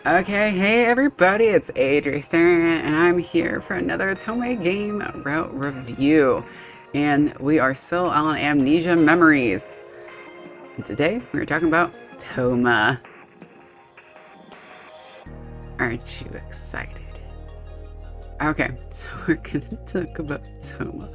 Okay, hey everybody, it's Adrian, and I'm here for another Otome game route review. And we are still on Amnesia Memories. And today we're talking about Toma. Aren't you excited? Okay, so we're gonna talk about Toma.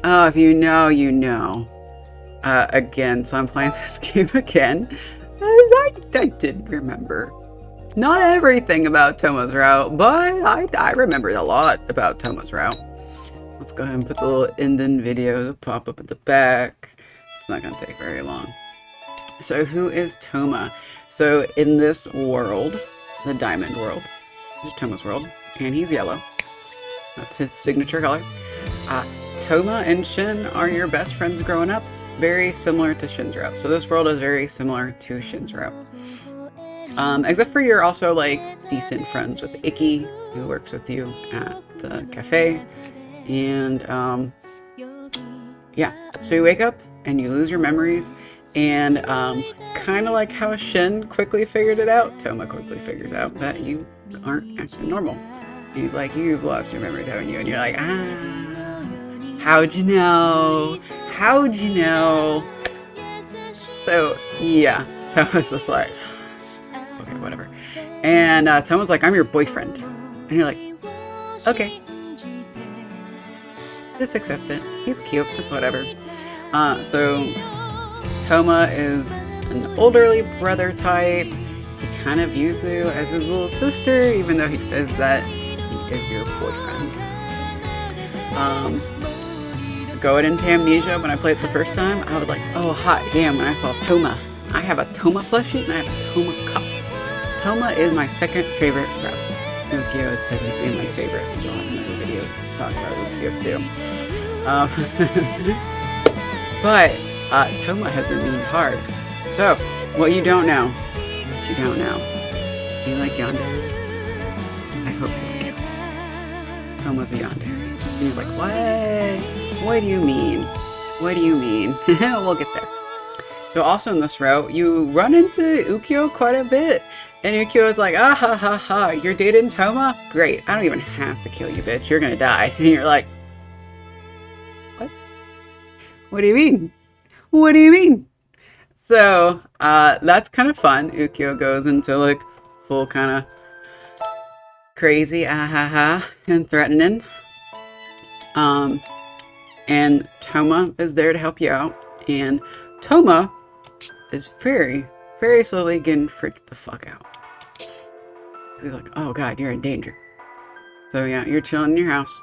Oh, if you know, you know. Again, so I'm playing this game again. I did remember not everything about Toma's route, but I remembered a lot about Toma's route. Let's go ahead and put the little ending video to pop up at the back. It's not going to take very long. So who is Toma? So in this world, the diamond world, this is Toma's world, and he's yellow. That's his signature color. Toma and Shin are your best friends growing up. Very similar to Shin's route. So this world is very similar to Shin's route. Except for you're also like decent friends with Icky, who works with you at the cafe. And yeah, so you wake up and you lose your memories. And kind of like how Shin quickly figured it out, Toma quickly figures out that you aren't actually normal. And he's like, you've lost your memories, haven't you? And you're like, how'd you know? How'd you know? So, yeah, Toma's just like, okay, whatever. And Toma's like, I'm your boyfriend. And you're like, okay. Just accept it. He's cute. It's whatever. So, Toma is an elderly brother type. He kind of views you as his little sister, even though he says that he is your boyfriend. Going into Amnesia, when I played it the first time, I was like, oh, hot damn, when I saw Toma. I have a Toma plushie and I have a Toma cup. Toma is my second favorite route. Ukyo is technically my favorite. We'll have another video to talk about Ukyo too. But Toma has been mean hard. So, what you don't know, do you like yanderes? I hope you like yanderes. Toma's a yandere. And you're like, what? What do you mean? What do you mean? We'll get there. So also in this route, you run into Ukyo quite a bit. And Ukyo is like, ah ha ha ha, you're dating Toma? Great, I don't even have to kill you, bitch. You're gonna die. And you're like, what? What do you mean? What do you mean? So that's kind of fun. Ukyo goes into like full kind of crazy, ah ha ha, and threatening. And Toma is there to help you out. And Toma is very, very slowly getting freaked the fuck out. He's like, oh god, you're in danger. So yeah, you're chilling in your house.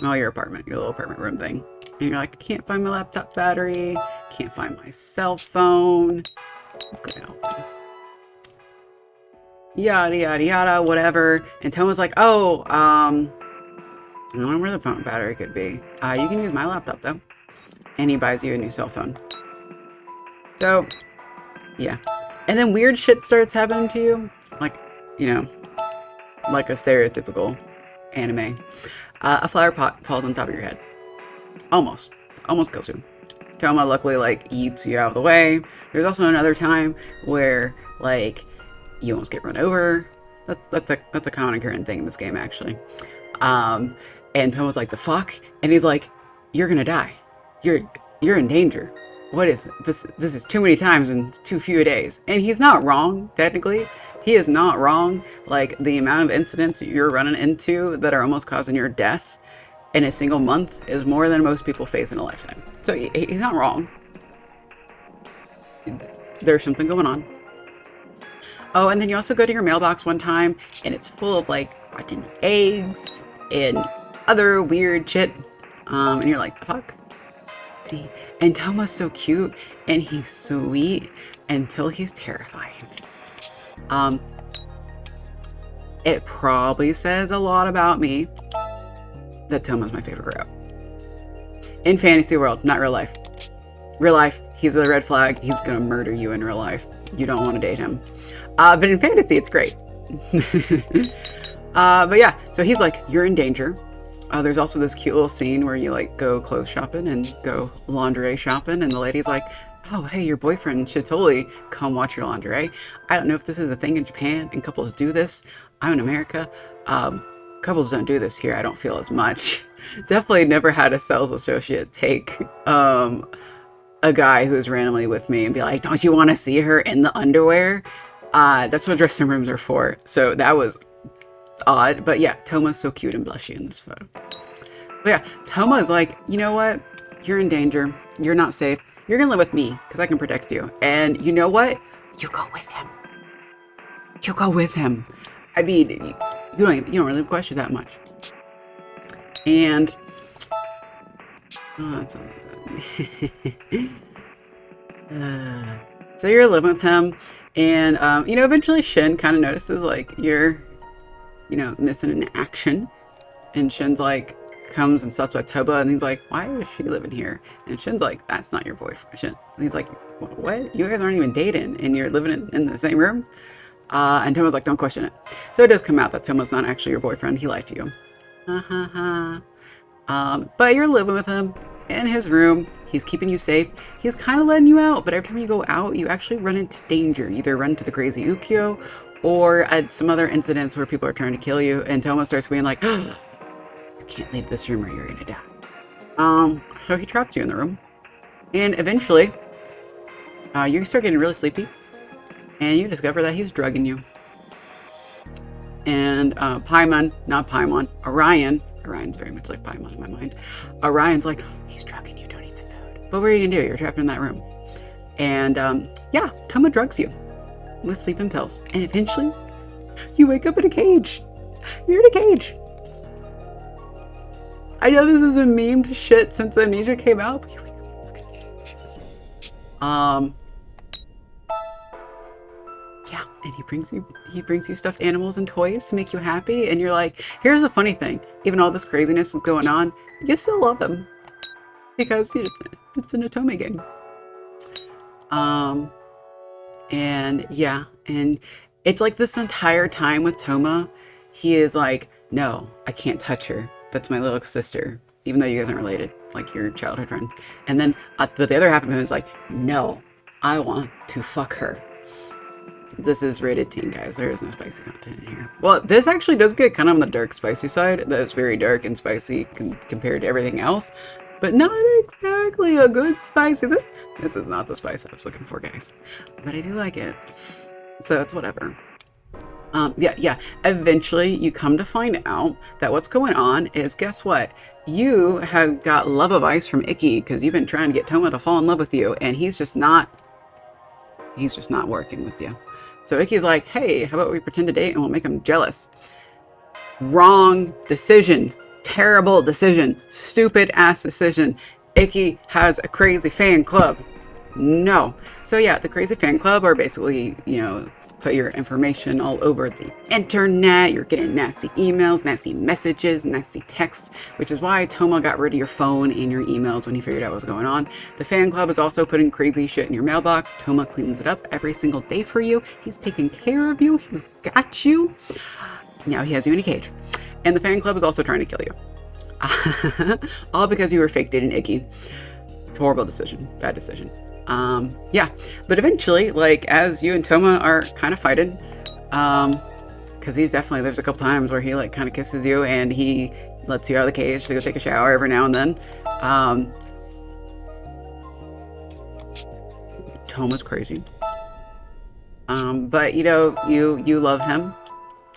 Well, your apartment, your little apartment room thing. And you're like, I can't find my laptop battery. Can't find my cell phone. Let's go to help him. Yada, yada, yada, whatever. And Toma's like, oh, I don't know where the phone battery could be. You can use my laptop though. And he buys you a new cell phone. So, yeah. And then weird shit starts happening to you. Like, you know, like a stereotypical anime. A flower pot falls on top of your head. Almost kills you. Toma luckily like eats you out of the way. There's also another time where like you almost get run over. That's a common occurring thing in this game actually. And Toma's like, the fuck? And he's like, you're gonna die. You're in danger. What is it? This is too many times in too few days. And he's not wrong, technically. He is not wrong. Like, the amount of incidents that you're running into that are almost causing your death in a single month is more than most people face in a lifetime. So he's not wrong. There's something going on. Oh, and then you also go to your mailbox one time, and it's full of, like, rotten eggs and other weird shit. And you're like, the fuck? See? And Toma's so cute, and he's sweet, until he's terrifying. It probably says a lot about me that Toma's my favorite route. In fantasy world, not real life. Real life, he's a red flag. He's gonna murder you in real life. You don't want to date him. But in fantasy, it's great. But yeah, so he's like, you're in danger. There's also this cute little scene where you like go clothes shopping and go lingerie shopping, and the lady's like, oh, hey, your boyfriend should totally come watch your laundry. I don't know if this is a thing in Japan and couples do this. I'm in America. Couples don't do this here. I don't feel as much. Definitely never had a sales associate take a guy who's randomly with me and be like, don't you want to see her in the underwear? That's what dressing rooms are for. So that was odd. But yeah, Toma's so cute and blushy in this photo. But yeah, Toma's like, you know what? You're in danger. You're not safe. You're going to live with me because I can protect you. And you know what? You go with him. You go with him. I mean, you don't really question that much. And so you're living with him, and eventually Shin kind of notices like you're, missing in action, and Shin's like comes and stuffs with Toba, and he's like, why is she living here? And Shin's like, that's not your boyfriend. And he's like, what? You guys aren't even dating, and you're living in the same room? And Toma's like, don't question it. So it does come out that Toma's not actually your boyfriend. He lied to you. But you're living with him in his room. He's keeping you safe. He's kind of letting you out, but every time you go out, you actually run into danger. You either run into the crazy Ukyo or at some other incidents where people are trying to kill you. And Toma starts being like, oh, you can't leave this room or you're going to die. So he trapped you in the room. And eventually, you start getting really sleepy. And you discover that he's drugging you. And Orion's very much like Paimon in my mind. Orion's like, he's drugging you, don't eat the food. But what are you gonna do? You're trapped in that room. And Toma drugs you with sleeping pills. And eventually, you wake up in a cage. You're in a cage. I know this has been memed shit since Amnesia came out, but you wake up in a fucking cage. Yeah, and he brings you stuffed animals and toys to make you happy, and you're like, here's the funny thing, even all this craziness is going on, you still love him because it's an otome game. And it's like this entire time with Toma, he is like, no, I can't touch her. That's my little sister, even though you guys aren't related, like your childhood friends. And then but the other half of him is like, no, I want to fuck her. This is rated teen, guys. There is no spicy content in here. Well, this actually does get kind of on the dark, spicy side. That's very dark and spicy compared to everything else, but not exactly a good spicy. This is not the spice I was looking for, guys, but I do like it, so it's whatever. Eventually, you come to find out that what's going on is, guess what? You have got love advice from Icky because you've been trying to get Toma to fall in love with you, and he's just not working with you. So Icky's like, hey, how about we pretend to date and we'll make him jealous? Wrong decision. Terrible decision. Stupid ass decision. Icky has a crazy fan club. No. So yeah, the crazy fan club are basically, put your information all over the internet. You're getting nasty emails, nasty messages, nasty texts, which is why Toma got rid of your phone and your emails when he figured out what was going on. The fan club is also putting crazy shit in your mailbox. Toma cleans it up every single day for you. He's taking care of you. He's got you. Now he has you in a cage. And the fan club is also trying to kill you. All because you were fake dating Icky. Horrible decision. Bad decision. But eventually, like, as you and Toma are kind of fighting, because there's a couple times where he like kind of kisses you and he lets you out of the cage to go take a shower every now and then. Toma's crazy. But you love him.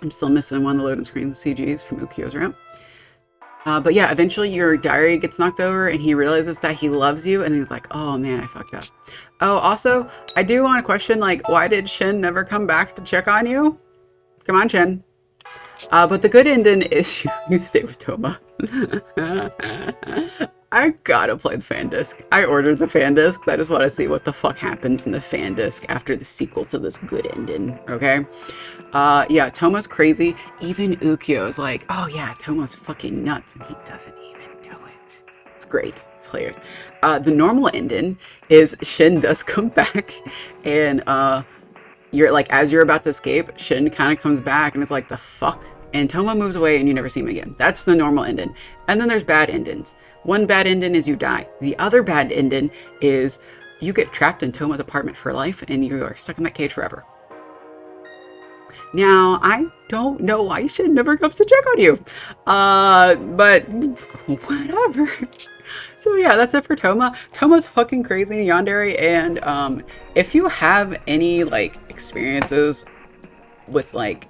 I'm still missing one of the loading screens CGs from Ukyo's route. But yeah, eventually your diary gets knocked over and he realizes that he loves you, and he's like, oh man, I fucked up. Oh, also, I do want to question, like, why did Shin never come back to check on you? Come on, Shin. But the good ending is you stay with Toma. I gotta play the fan disc. I ordered the fan disc because I just want to see what the fuck happens in the fan disc after the sequel to this good ending, okay? Toma's crazy. Even Ukyo is like, oh yeah, Toma's fucking nuts, and he doesn't even know it. It's great. It's hilarious. The normal ending is Shin does come back, and you're like, as you're about to escape, Shin kind of comes back, and it's like, the fuck? And Toma moves away, and you never see him again. That's the normal ending. And then there's bad endings. One bad ending is you die. The other bad ending is you get trapped in Toma's apartment for life and you are stuck in that cage forever. Now, I don't know why she never comes to check on you. But whatever. So yeah, that's it for Toma. Toma's fucking crazy and yandere, and if you have any like experiences with like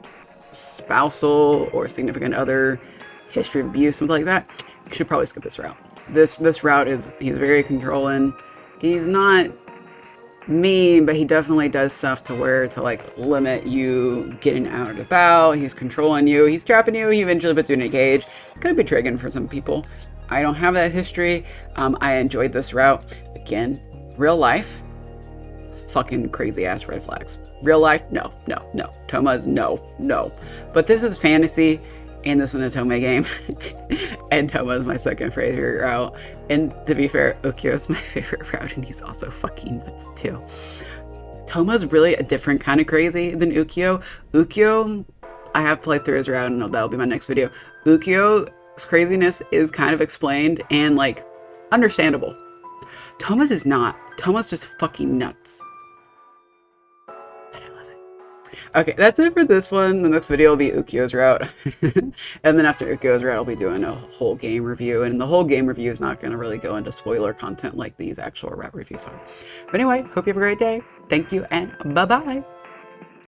spousal or significant other history of abuse, something like that, you should probably skip this route. This route is, he's very controlling. He's not mean, but he definitely does stuff to where to like limit you getting out and about. He's controlling you, he's trapping you, he eventually puts you in a cage. Could be triggering for some people. I don't have that history. I enjoyed this route. Again, real life, fucking crazy ass red flags. Real life, no. Toma's no. But this is fantasy, and this is an otome game. And Toma is my second favorite route. And to be fair, Ukyo is my favorite route, and he's also fucking nuts too. Toma's really a different kind of crazy than Ukyo. Ukyo, I have played through his route, and that'll be my next video. Ukyo's craziness is kind of explained and like understandable. Toma's is not. Toma's just fucking nuts. But I love it. Okay, that's it for this one. The next video will be Ukyo's route. And then after Ukyo's route, I'll be doing a whole game review. And the whole game review is not going to really go into spoiler content like these actual route reviews are. But anyway, hope you have a great day. Thank you, and bye-bye.